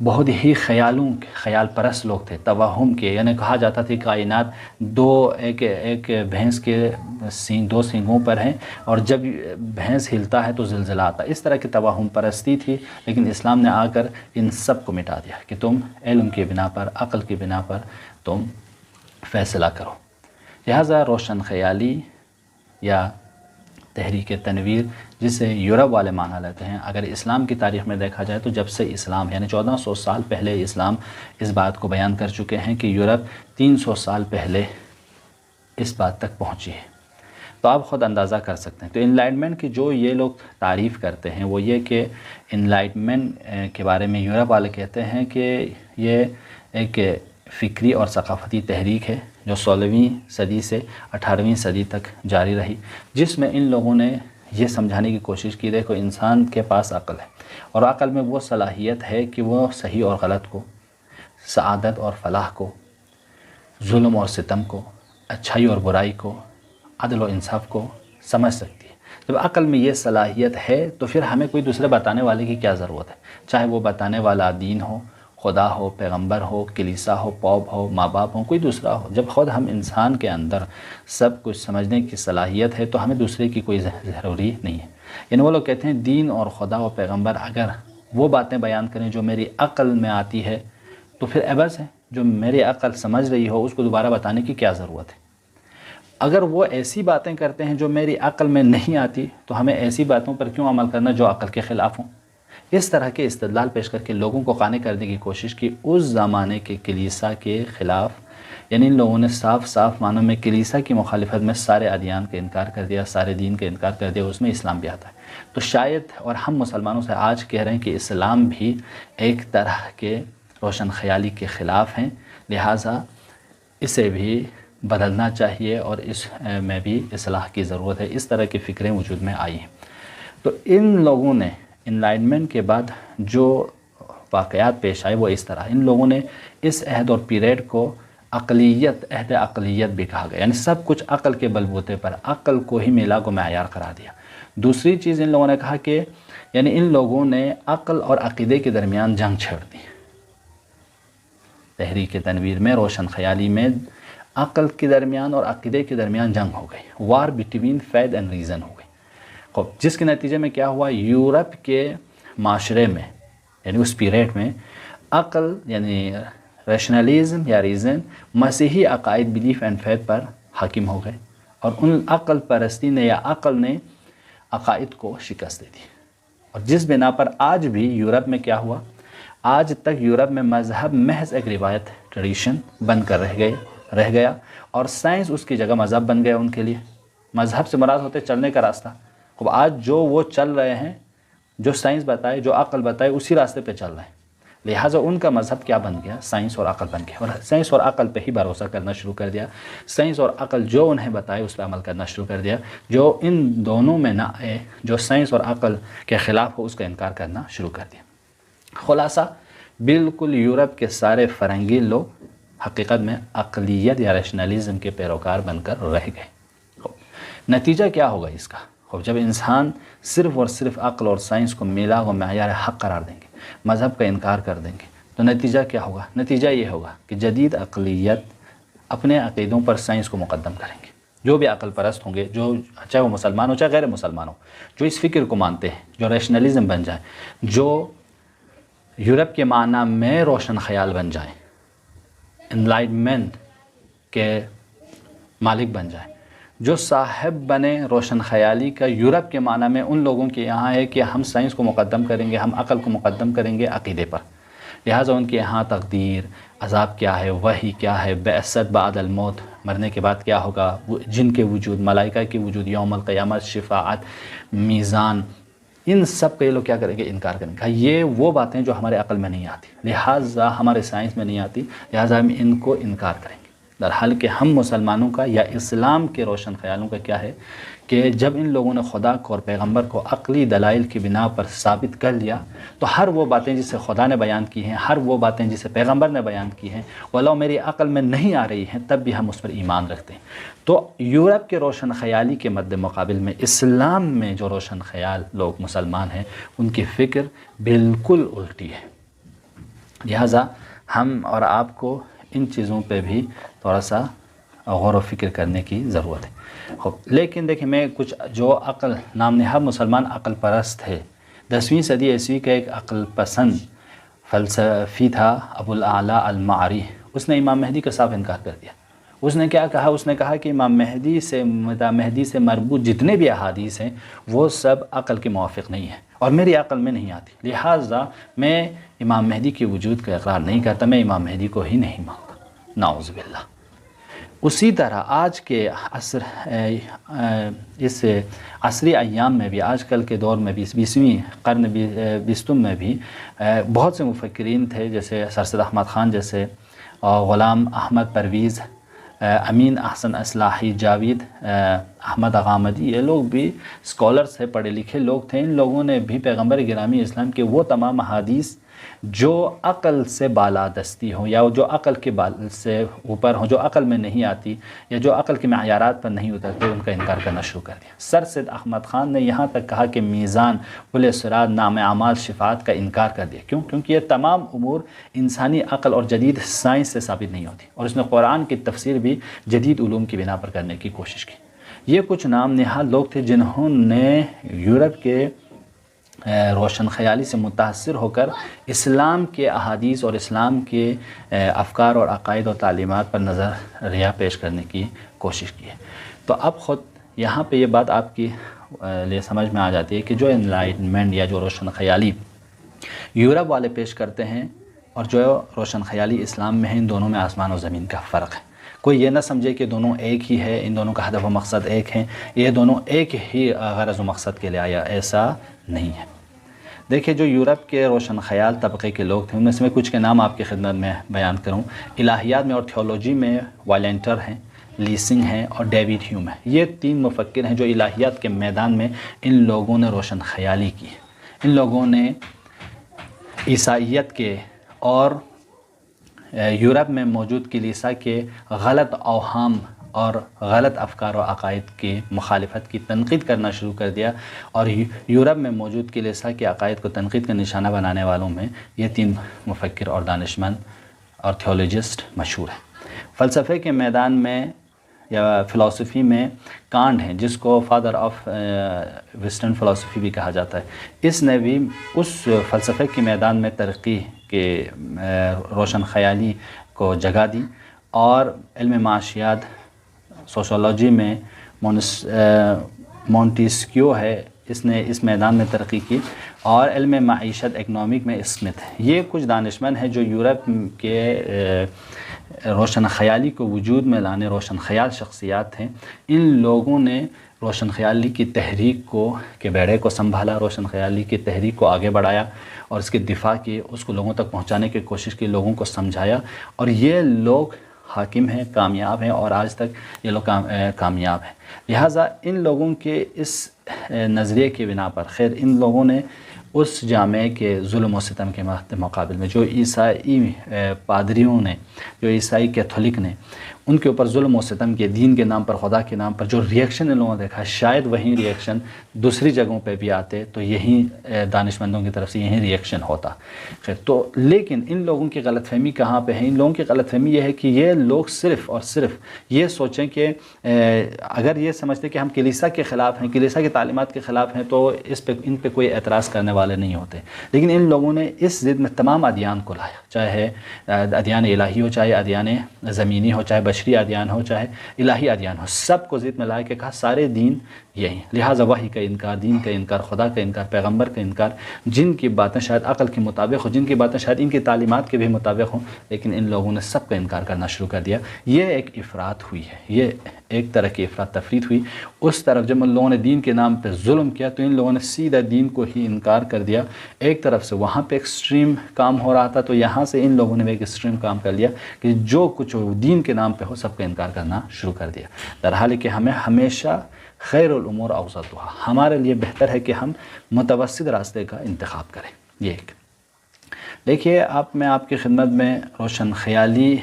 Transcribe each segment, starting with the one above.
بہت ہی خیال پرست لوگ تھے، توہم کے، یعنی کہا جاتا تھا کائنات ایک بھینس کے دو سینگوں پر ہیں، اور جب بھینس ہلتا ہے تو زلزلہ آتا ہے، اس طرح کی توہم پرستی تھی۔ لیکن اسلام نے آ کر ان سب کو مٹا دیا کہ تم علم کی بنا پر، عقل کی بنا پر تم فیصلہ کرو۔ لہٰذا روشن خیالی یا تحریک تنویر، جسے یورپ والے مانا لیتے ہیں، اگر اسلام کی تاریخ میں دیکھا جائے تو جب سے اسلام یعنی 1400 سال پہلے اسلام اس بات کو بیان کر چکے ہیں کہ یورپ 300 سال پہلے اس بات تک پہنچی ہے، تو آپ خود اندازہ کر سکتے ہیں۔ تو انلائٹمنٹ کی جو یہ لوگ تعریف کرتے ہیں وہ یہ کہ انلائٹمنٹ کے بارے میں یورپ والے کہتے ہیں کہ یہ ایک فکری اور ثقافتی تحریک ہے جو 16ویں صدی سے 18ویں صدی تک جاری رہی، جس میں ان لوگوں نے یہ سمجھانے کی کوشش کی، دیکھو انسان کے پاس عقل ہے، اور عقل میں وہ صلاحیت ہے کہ وہ صحیح اور غلط کو، سعادت اور فلاح کو، ظلم اور ستم کو، اچھائی اور برائی کو، عدل و انصاف کو سمجھ سکتی ہے۔ جب عقل میں یہ صلاحیت ہے تو پھر ہمیں کوئی دوسرے بتانے والے کی کیا ضرورت ہے، چاہے وہ بتانے والا دین ہو، خدا ہو، پیغمبر ہو، کلیسا ہو، پوپ ہو، ماں باپ ہو، کوئی دوسرا ہو۔ جب خود ہم انسان کے اندر سب کچھ سمجھنے کی صلاحیت ہے تو ہمیں دوسرے کی کوئی ضروری نہیں ہے۔ یعنی وہ لوگ کہتے ہیں دین اور خدا و پیغمبر اگر وہ باتیں بیان کریں جو میری عقل میں آتی ہے تو پھر عبث ہے، جو میری عقل سمجھ رہی ہو اس کو دوبارہ بتانے کی کیا ضرورت ہے۔ اگر وہ ایسی باتیں کرتے ہیں جو میری عقل میں نہیں آتی تو ہمیں ایسی باتوں پر کیوں عمل کرنا جو عقل کے خلاف ہوں۔ اس طرح کے استدلال پیش کر کے لوگوں کو قانع کرنے کی کوشش کی اس زمانے کے کلیسا کے خلاف، یعنی ان لوگوں نے صاف صاف معنوں میں کلیسا کی مخالفت میں سارے ادیان کا انکار کر دیا، سارے دین کا انکار کر دیا، اس میں اسلام بھی آتا ہے۔ تو شاید اور ہم مسلمانوں سے آج کہہ رہے ہیں کہ اسلام بھی ایک طرح کے روشن خیالی کے خلاف ہیں، لہٰذا اسے بھی بدلنا چاہیے اور اس میں بھی اصلاح کی ضرورت ہے۔ اس طرح کی فکریں وجود میں آئی ہیں۔ تو ان لوگوں نے انلائٹمنٹ کے بعد جو واقعات پیش آئے وہ اس طرح، ان لوگوں نے اس عہد اور پیریڈ کو عہد عقلیت بھی کہا گیا، یعنی سب کچھ عقل کے بلبوتے پر، عقل کو ہی میلاگ و معیار قرار دیا۔ دوسری چیز ان لوگوں نے کہا کہ یعنی ان لوگوں نے عقل اور عقیدے کے درمیان جنگ چھیڑ دی۔ تحریک تنویر میں، روشن خیالی میں عقل کے درمیان اور عقیدے کے درمیان جنگ ہو گئی، war between faith and reason ہو گئی، جس کے نتیجے میں کیا ہوا، یورپ کے معاشرے میں یعنی اس پیریڈ میں عقل یعنی ریشنلزم یا ریزن مسیحی عقائد بلیف اینڈ فیتھ پر حاکم ہو گئے، اور ان عقل پرستی نے یا عقل نے عقائد کو شکست دے دی، اور جس بنا پر آج بھی یورپ میں کیا ہوا، آج تک یورپ میں مذہب محض ایک روایت، ٹریڈیشن بن کر رہ گیا، اور سائنس اس کی جگہ مذہب بن گیا ان کے لیے۔ مذہب سے مراد ہوتے چلنے کا راستہ۔ اب آج جو وہ چل رہے ہیں، جو سائنس بتائے، جو عقل بتائے، اسی راستے پہ چل رہے ہیں، لہٰذا ان کا مذہب کیا بن گیا، سائنس اور عقل بن گیا، اور سائنس اور عقل پہ ہی بھروسہ کرنا شروع کر دیا۔ سائنس اور عقل جو انہیں بتائے اس پہ عمل کرنا شروع کر دیا، جو ان دونوں میں نہ آئے، جو سائنس اور عقل کے خلاف ہو، اس کا انکار کرنا شروع کر دیا۔ خلاصہ بالکل یورپ کے سارے فرنگی لوگ حقیقت میں عقلیت یا ریشنلزم کے پیروکار بن کر رہ گئے۔ نتیجہ کیا ہوگا اس کا؟ جب انسان صرف اور صرف عقل اور سائنس کو میلاگ و معیار حق قرار دیں گے، مذہب کا انکار کر دیں گے، تو نتیجہ کیا ہوگا؟ نتیجہ یہ ہوگا کہ جدید عقلیت اپنے عقیدوں پر سائنس کو مقدم کریں گے۔ جو بھی عقل پرست ہوں گے، جو چاہے وہ مسلمان ہو چاہے غیر مسلمان ہو، جو اس فکر کو مانتے ہیں، جو ریشنلزم بن جائیں، جو یورپ کے معنی میں روشن خیال بن جائیں، انلائٹمنٹ کے مالک بن جائیں، جو صاحب بنے روشن خیالی کا یورپ کے معنی میں ان لوگوں کے یہاں ہے کہ ہم سائنس کو مقدم کریں گے، ہم عقل کو مقدم کریں گے عقیدے پر، لہٰذا ان کے یہاں تقدیر، عذاب کیا ہے، وحی کیا ہے، بعثت بعد الموت، مرنے کے بعد کیا ہوگا، جن کے وجود، ملائکہ کے وجود، یوم القیامت، شفاعت، میزان، ان سب کا یہ لوگ کیا کریں گے؟ انکار کریں گے۔ یہ وہ باتیں جو ہمارے عقل میں نہیں آتی، لہٰذا ہمارے سائنس میں نہیں آتی، لہٰذا ہم ان کو انکار کریں گے۔ درحال کہ ہم مسلمانوں کا یا اسلام کے روشن خیالوں کا کیا ہے کہ جب ان لوگوں نے خدا کو اور پیغمبر کو عقلی دلائل کی بنا پر ثابت کر لیا، تو ہر وہ باتیں جسے خدا نے بیان کی ہیں، ہر وہ باتیں جسے پیغمبر نے بیان کی ہیں، ولو میری عقل میں نہیں آ رہی ہیں، تب بھی ہم اس پر ایمان رکھتے ہیں۔ تو یورپ کے روشن خیالی کے مد مقابل میں اسلام میں جو روشن خیال لوگ مسلمان ہیں، ان کی فکر بالکل الٹی ہے۔ لہٰذا ہم اور آپ کو ان چیزوں پہ بھی تھوڑا سا غور و فکر کرنے کی ضرورت ہے۔ لیکن دیکھیں، میں کچھ جو عقل نام نہاد مسلمان عقل پرست ہے، 10ویں صدی عیسوی کا ایک عقل پسند فلسفی تھا ابو الاعلیٰ المعری، اس نے امام مہدی کا صاف انکار کر دیا۔ اس نے کیا کہا؟ اس نے کہا کہ امام مہدی سے مربوط جتنے بھی احادیث ہیں وہ سب عقل کے موافق نہیں ہیں اور میری عقل میں نہیں آتی، لہٰذا میں امام مہدی کے وجود کا اقرار نہیں کرتا، میں امام مہدی کو ہی نہیں مانتا، نعوذ باللہ۔ اسی طرح آج کے اس عصری ایام میں بھی، آج کل کے دور میں بھی، 20ویں قرن 20 میں بھی بہت سے مفکرین تھے، جیسے سر سید احمد خان جیسے، غلام احمد پرویز، امین احسن اصلاحی، جاوید احمد اغامدی، یہ لوگ بھی اسکالرس تھے، پڑھے لکھے لوگ تھے۔ ان لوگوں نے بھی پیغمبر گرامی اسلام کے وہ تمام احادیث جو عقل سے بالادستی ہوں یا جو عقل کے سے اوپر ہوں، جو عقل میں نہیں آتی یا جو عقل کے معیارات پر نہیں اترتے، ان کا انکار کرنا شروع کر دیا۔ سر سید احمد خان نے یہاں تک کہا کہ میزان، پل صراط، نام اعمال، شفاعت کا انکار کر دیا۔ کیوں؟ کیونکہ یہ تمام امور انسانی عقل اور جدید سائنس سے ثابت نہیں ہوتی، اور اس نے قرآن کی تفسیر بھی جدید علوم کی بنا پر کرنے کی کوشش کی۔ یہ کچھ نام نہاد لوگ تھے جنہوں نے یورپ کے روشن خیالی سے متاثر ہو کر اسلام کے احادیث اور اسلام کے افکار اور عقائد و تعلیمات پر نظریہ پیش کرنے کی کوشش کی ہے۔ تو اب خود یہاں پہ یہ بات آپ کی لیے سمجھ میں آ جاتی ہے کہ جو انلائٹمنٹ یا جو روشن خیالی یورپ والے پیش کرتے ہیں اور جو روشن خیالی اسلام میں ہیں، ان دونوں میں آسمان و زمین کا فرق ہے۔ کوئی یہ نہ سمجھے کہ دونوں ایک ہی ہے، ان دونوں کا ہدف و مقصد ایک ہے، یہ دونوں ایک ہی غرض و مقصد کے لیے آیا، ایسا نہیں ہے۔ دیکھیں، جو یورپ کے روشن خیال طبقے کے لوگ تھے، ان میں سے میں کچھ کے نام آپ کی خدمت میں بیان کروں۔ الہیات میں اور تھیولوجی میں والنٹر ہیں، لیسنگ ہیں اور ڈیوڈ ہیوم ہیں۔ یہ 3 مفکر ہیں جو الہیات کے میدان میں ان لوگوں نے روشن خیالی کی۔ ان لوگوں نے عیسائیت کے اور یورپ میں موجود کلیسا کے غلط اوہام اور غلط افکار و عقائد کی مخالفت کی تنقید کرنا شروع کر دیا، اور یورپ میں موجود کلیسا کے عقائد کو تنقید کا نشانہ بنانے والوں میں یہ 3 مفکر اور دانشمند اور تھیولوجسٹ مشہور ہیں۔ فلسفے کے میدان میں یا فلسفی میں کانٹ ہیں، جس کو فادر آف ویسٹرن فلسفی بھی کہا جاتا ہے۔ اس نے بھی اس فلسفے کے میدان میں ترقی کے روشن خیالی کو جگہ دی، اور علم معاشیات، سوشولوجی میں مونٹیسکیو ہے، اس نے اس میدان میں ترقی کی، اور علم معیشت اکنامک میں اسمتھ ہے۔ یہ کچھ دانشمند ہیں جو یورپ کے روشن خیالی کو وجود میں لانے روشن خیال شخصیات ہیں۔ ان لوگوں نے روشن خیالی کی تحریک کے بیڑے کو سنبھالا، روشن خیالی کی تحریک کو آگے بڑھایا اور اس کے دفاع کی، اس کو لوگوں تک پہنچانے کی کوشش کی، لوگوں کو سمجھایا، اور یہ لوگ حاکم ہیں، کامیاب ہیں، اور آج تک یہ لوگ کامیاب ہیں۔ لہٰذا ان لوگوں کے اس نظریے کی بنا پر، خیر، ان لوگوں نے اس جامعے کے ظلم و ستم کے مقابل میں جو عیسائی پادریوں نے، جو عیسائی کیتھولک نے ان کے اوپر ظلم و ستم کے، دین کے نام پر، خدا کے نام پر جو ریئیکشن ان لوگوں نے دیکھا، شاید وہی ریئیکشن دوسری جگہوں پہ بھی آتے تو یہی دانشمندوں کی طرف سے یہی ریئیکشن ہوتا۔ خیر، تو لیکن ان لوگوں کی غلط فہمی کہاں پہ ہے؟ ان لوگوں کی غلط فہمی یہ ہے کہ یہ لوگ صرف اور صرف یہ سوچیں کہ اگر یہ سمجھتے کہ ہم کلیسا کے خلاف ہیں، کلیسا کی تعلیمات کے خلاف ہیں، تو ان پہ کوئی اعتراض کرنے والے نہیں ہوتے۔ لیکن ان لوگوں نے اس ضد میں تمام ادیان کو لایا، چاہے ادیان الہی ہو، چاہے ادیان زمینی ہو، چاہے بشری ادیان ہو، چاہے الہی ادیان ہو، سب کو ضد میں لایا کہ کہا سارے دین یہی۔ لہٰذا وحی کا انکار، دین کا انکار، خدا کا انکار، پیغمبر کا انکار، جن کی باتیں شاید عقل کے مطابق ہو، جن کی باتیں شاید ان کی تعلیمات کے بھی مطابق ہوں، لیکن ان لوگوں نے سب کا انکار کرنا شروع کر دیا۔ یہ ایک افراط ہوئی ہے، یہ ایک طرح کی افراط تفریط ہوئی۔ اس طرف جب ان لوگوں نے دین کے نام پہ ظلم کیا تو ان لوگوں نے سیدھا دین کو ہی انکار کر دیا۔ ایک طرف سے وہاں پہ ایکسٹریم کام ہو رہا تھا، تو یہاں سے ان لوگوں نے بھی ایک ایکسٹریم کام کر لیا کہ جو کچھ دین کے نام پہ ہو سب کا انکار کرنا شروع کر دیا۔ درحال کہ ہمیں ہمیشہ خیر الامور اوسطها، ہمارے لیے بہتر ہے کہ ہم متوسط راستے کا انتخاب کریں۔ یہ ایک دیکھیے، میں آپ کی خدمت میں روشن خیالی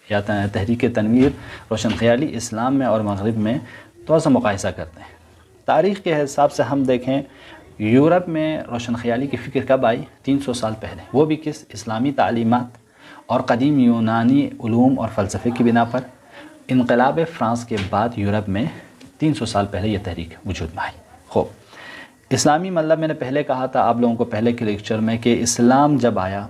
یا تحریک تنویر، روشن خیالی اسلام میں اور مغرب میں تھوڑا سا مقایسہ کرتے ہیں۔ تاریخ کے حساب سے ہم دیکھیں یورپ میں روشن خیالی کی فکر کب آئی؟ 300 سال پہلے، وہ بھی کس؟ اسلامی تعلیمات اور قدیم یونانی علوم اور فلسفے کی بنا پر۔ انقلاب فرانس کے بعد یورپ میں 300 سال پہلے یہ تحریک وجود میں آئی۔ خوب، اسلامی مطلب میں نے پہلے کہا تھا آپ لوگوں کو پہلے کے لیکچر میں کہ اسلام جب آیا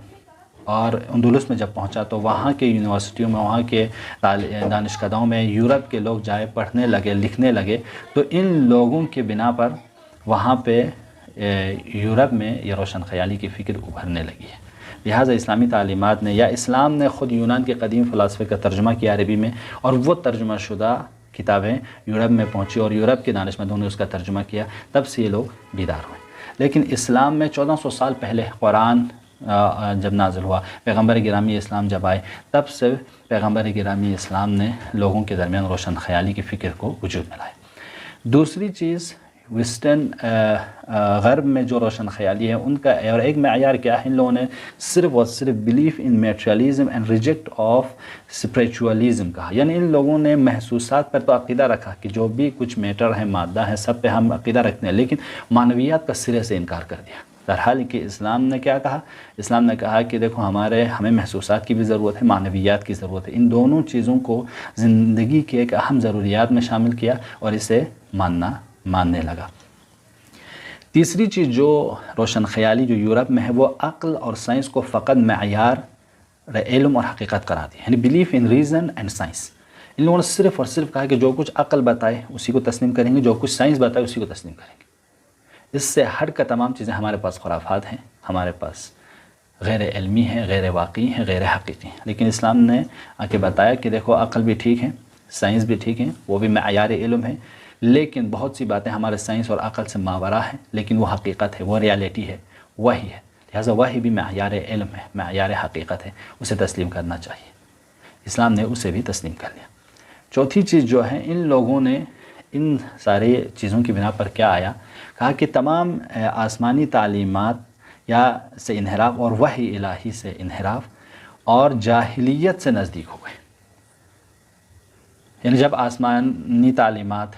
اور اندلس میں جب پہنچا تو وہاں کے یونیورسٹیوں میں، وہاں کے دانشکدوں میں یورپ کے لوگ جائے پڑھنے لگے، لکھنے لگے، تو ان لوگوں کے بنا پر وہاں پہ یورپ میں یہ روشن خیالی کی فکر ابھرنے لگی ہے۔ لہٰذا اسلامی تعلیمات نے یا اسلام نے خود یونان کے قدیم فلاسفے کا ترجمہ کیا عربی میں، اور وہ ترجمہ شدہ کتابیں یورپ میں پہنچی اور یورپ کے دانشمندوں نے اس کا ترجمہ کیا، تب سے یہ لوگ بیدار ہوئے۔ لیکن اسلام میں 1400 سال پہلے قرآن جب نازل ہوا، پیغمبر گرامی اسلام جب آئے، تب سے پیغمبر گرامی اسلام نے لوگوں کے درمیان روشن خیالی کی فکر کو وجود میں لایا۔ دوسری چیز، ویسٹرن غرب میں جو روشن خیالی ہے ان کا اور ایک معیار کیا ہے، ان لوگوں نے صرف اور صرف belief in materialism and reject of spiritualism کہا، یعنی ان لوگوں نے محسوسات پر تو عقیدہ رکھا کہ جو بھی کچھ میٹر ہے، مادہ ہے، سب پہ ہم عقیدہ رکھتے ہیں، لیکن معنویات کا سرے سے انکار کر دیا۔ درحال کہ اسلام نے کیا کہا؟ اسلام نے کہا کہ دیکھو ہمیں محسوسات کی بھی ضرورت ہے، معنویات کی ضرورت ہے، ان دونوں چیزوں کو زندگی کے ایک اہم ضروریات میں شامل کیا اور اسے ماننے لگا۔ تیسری چیز جو روشن خیالی جو یورپ میں ہے، وہ عقل اور سائنس کو فقط معیار علم اور حقیقت قرار دی، یعنی belief in reason and science. ان لوگوں نے صرف اور صرف کہا کہ جو کچھ عقل بتائے اسی کو تسلیم کریں گے، جو کچھ سائنس بتائے اسی کو تسلیم کریں گے۔ اس سے ہٹ کر تمام چیزیں ہمارے پاس خرافات ہیں، ہمارے پاس غیر علمی ہیں، غیر واقعی ہیں، غیر حقیقی ہیں۔ لیکن اسلام نے آ کے بتایا کہ دیکھو عقل بھی ٹھیک ہے، سائنس بھی ٹھیک ہے، وہ بھی معیار علم ہے، لیکن بہت سی باتیں ہمارے سائنس اور عقل سے ماورا ہیں، لیکن وہ حقیقت ہے، وہ ریالٹی ہے، وہی ہے۔ لہٰذا وہی بھی معیار علم ہے، معیار حقیقت ہے، اسے تسلیم کرنا چاہیے۔ اسلام نے اسے بھی تسلیم کر لیا۔ چوتھی چیز جو ہے، ان لوگوں نے ان ساری چیزوں کی بنا پر کیا آیا؟ کہا کہ تمام آسمانی تعلیمات یا سے انحراف اور وحی الہی سے انحراف اور جاہلیت سے نزدیک ہو گئے۔ یعنی جب آسمانی تعلیمات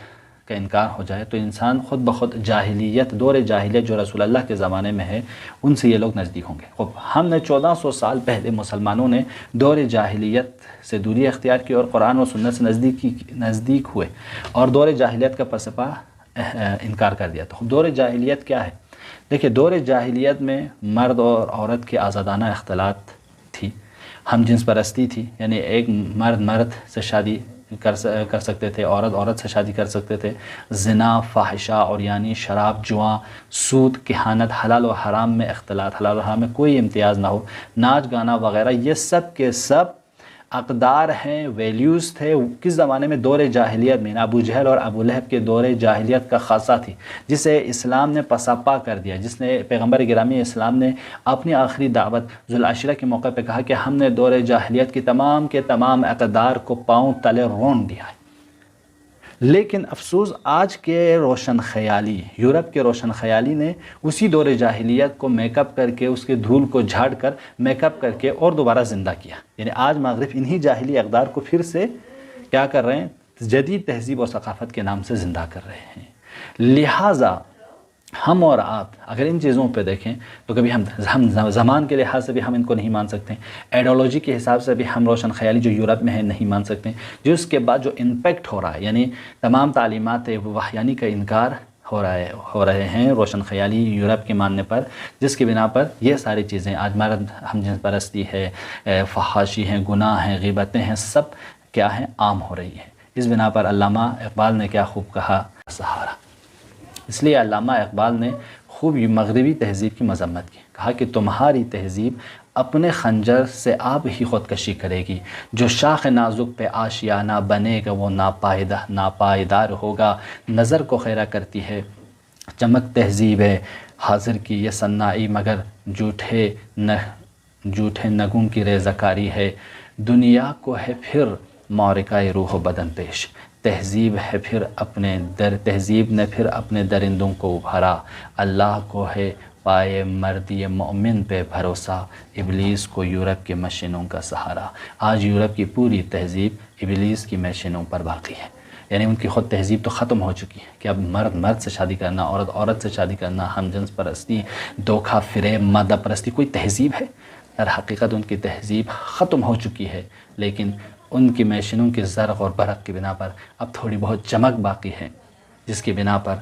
کا انکار ہو جائے تو انسان خود بخود جاہلیت، دور جاہلیت جو رسول اللہ کے زمانے میں ہے، ان سے یہ لوگ نزدیک ہوں گے۔ خب ہم نے 1400 سال پہلے مسلمانوں نے دور جاہلیت سے دوری اختیار کی اور قرآن و سنت سے نزدیک ہوئے اور دور جاہلیت کا پسپا انکار کر دیا۔ تو دور جاہلیت کیا ہے؟ دیکھیں، دور جاہلیت میں مرد اور عورت کے آزادانہ اختلاط تھی، ہم جنس پرستی تھی، یعنی ایک مرد سے شادی کر سکتے تھے، عورت سے شادی کر سکتے تھے، زنا، فاحشہ، عریانی، شراب، جوا، سود، کہانت، حلال و حرام میں اختلاط، حلال و حرام میں کوئی امتیاز نہ ہو، ناچ گانا وغیرہ، یہ سب کے سب اقدار ہیں، ویلیوز تھے۔ کس زمانے میں؟ دور جاہلیت میں۔ ابو جہل اور ابو لہب کے دور جاہلیت کا خاصہ تھی، جسے اسلام نے پسپا کر دیا، جس نے پیغمبر گرامی اسلام نے اپنی آخری دعوت ذوالعشرہ کے موقع پہ کہا کہ ہم نے دور جاہلیت کی تمام کے تمام اقدار کو پاؤں تلے رون دیا ہے۔ لیکن افسوس، آج کے روشن خیالی، یورپ کے روشن خیالی نے اسی دور جاہلیت کو میک اپ کر کے، اس کے دھول کو جھاڑ کر میک اپ کر کے اور دوبارہ زندہ کیا۔ یعنی آج مغرب انہی جاہلی اقدار کو پھر سے کیا کر رہے ہیں؟ جدید تہذیب اور ثقافت کے نام سے زندہ کر رہے ہیں۔ لہٰذا ہم اور آپ اگر ان چیزوں پہ دیکھیں تو کبھی ہم زمان کے لحاظ سے بھی ہم ان کو نہیں مان سکتے، ایڈیالوجی کے حساب سے بھی ہم روشن خیالی جو یورپ میں ہے نہیں مان سکتے، جو اس کے بعد جو امپیکٹ ہو رہا ہے، یعنی تمام تعلیمات وحیانی کا انکار ہو رہے ہیں روشن خیالی یورپ کے ماننے پر، جس کی بنا پر یہ ساری چیزیں آج مرد ہم جنس پرستی ہے، فحاشی ہیں، گناہ ہیں، غیبتیں ہیں، سب کیا ہیں؟ عام ہو رہی ہیں۔ اس بنا پر علامہ اقبال نے کیا خوب کہا؟ سہارا۔ اس لیے علامہ اقبال نے خوب مغربی تہذیب کی مذمت کی، کہا کہ تمہاری تہذیب اپنے خنجر سے آپ ہی خودکشی کرے گی، جو شاخ نازک پہ آشیانہ بنے گا وہ ناپائیدار ہوگا، نظر کو خیرہ کرتی ہے چمک تہذیب ہے حاضر کی یہ صناعی، مگر جھوٹے نگوں کی ریزہ ہے، دنیا کو ہے پھر معرکہ روح و بدن پیش، تہذیب نے پھر اپنے درندوں کو ابھارا، اللہ کو ہے پائے مردی مومن پہ بھروسہ، ابلیس کو یورپ کے مشینوں کا سہارا۔ آج یورپ کی پوری تہذیب ابلیس کی مشینوں پر باقی ہے۔ یعنی ان کی خود تہذیب تو ختم ہو چکی ہے کہ اب مرد مرد سے شادی کرنا، عورت عورت سے شادی کرنا، ہم جنس پرستی، دھوکہ فریب، مادہ پرستی کوئی تہذیب ہے؟ در حقیقت ان کی تہذیب ختم ہو چکی ہے، لیکن ان کی مشینوں کے زرق اور برق کی بنا پر اب تھوڑی بہت چمک باقی ہے، جس کی بنا پر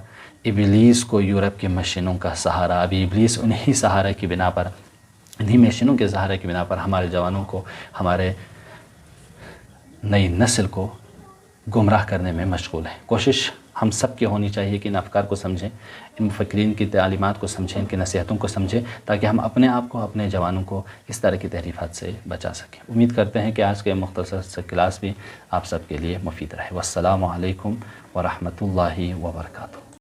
ابلیس کو یورپ کے مشینوں کا سہارا، ابھی ابلیس انہی سہارے کی بنا پر، انہی مشینوں کے سہارے کی بنا پر ہمارے جوانوں کو، ہمارے نئی نسل کو گمراہ کرنے میں مشغول ہے۔ کوشش ہم سب کی ہونی چاہیے کہ ان افکار کو سمجھیں، ان مفکرین کی تعلیمات کو سمجھیں، ان کی نصیحتوں کو سمجھیں، تاکہ ہم اپنے آپ کو، اپنے جوانوں کو اس طرح کی تحریفات سے بچا سکیں۔ امید کرتے ہیں کہ آج کے مختصر سے کلاس بھی آپ سب کے لیے مفید رہے۔ والسلام علیکم ورحمۃ اللہ وبرکاتہ۔